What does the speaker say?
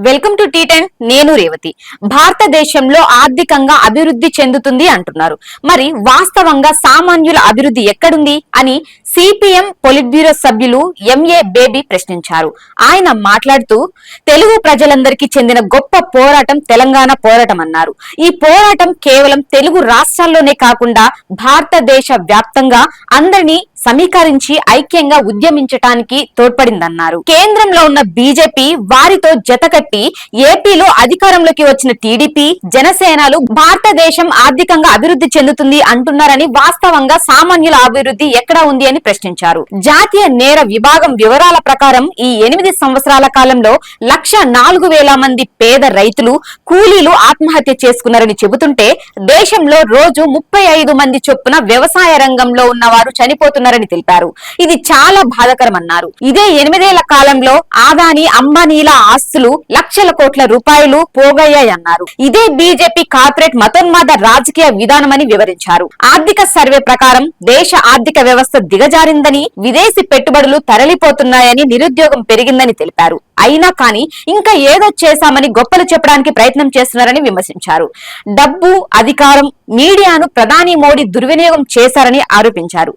Welcome to టీ10. నేను రేవతి. భారతదేశంలో ఆర్థికంగా అభివృద్ధి చెందుతుంది అంటున్నారు. మరి వాస్తవంగా సామాన్యుల అభివృద్ధి ఎక్కడుంది అని సిపిఎం పొలిట్ బ్యూరో సభ్యులు ఎంఏ బేబీ ప్రశ్నించారు. ఆయన మాట్లాడుతూ తెలుగు ప్రజలందరికీ చెందిన గొప్ప పోరాటం తెలంగాణ పోరాటం అన్నారు. ఈ పోరాటం కేవలం తెలుగు రాష్ట్రాల్లోనే కాకుండా భారతదేశ వ్యాప్తంగా అందరినీ సమీకరించి ఐక్యంగా ఉద్యమించటానికి తోడ్పడిందన్నారు. కేంద్రంలో ఉన్న బీజేపీ వారితో జతకట్టి ఏపీలో అధికారంలోకి వచ్చిన టీడీపీ జనసేనలు భారతదేశం ఆర్థికంగా అభివృద్ధి చెందుతుంది అంటున్నారని, వాస్తవంగా సామాన్యుల అభివృద్ధి ఎక్కడ ఉంది అని ప్రశ్నించారు. జాతీయ నేర విభాగం వివరాల ప్రకారం ఈ 8 సంవత్సరాల కాలంలో 104,000 మంది పేద రైతులు కూలీలు ఆత్మహత్య చేసుకున్నారని చెబుతుంటే దేశంలో రోజు 35 మంది చొప్పున వ్యవసాయ రంగంలో ఉన్నవారు చనిపోతున్నారని తెలిపారు. ఇది చాలా బాధాకరమన్నారు. ఇదే 8 ఏళ్ల కాలంలో ఆదాని అంబానీల ఆస్తులు లక్షల కోట్ల రూపాయలు పోగయ్యాయన్నారు. ఇదే బీజేపీ కార్పొరేట్ మతోన్మాద రాజకీయ విధానమని వివరించారు. ఆర్థిక సర్వే ప్రకారం దేశ ఆర్థిక వ్యవస్థ దిగజారిందని, విదేశీ పెట్టుబడులు తరలిపోతున్నాయని, నిరుద్యోగం పెరిగిందని తెలిపారు. అయినా కానీ ఇంకా ఏదో చేశామని గొప్పలు చెప్పడానికి ప్రయత్నం చేస్తున్నారని విమర్శించారు. డబ్బు, అధికారం, మీడియాను ప్రధాని మోడీ దుర్వినియోగం చేశారని ఆరోపించారు.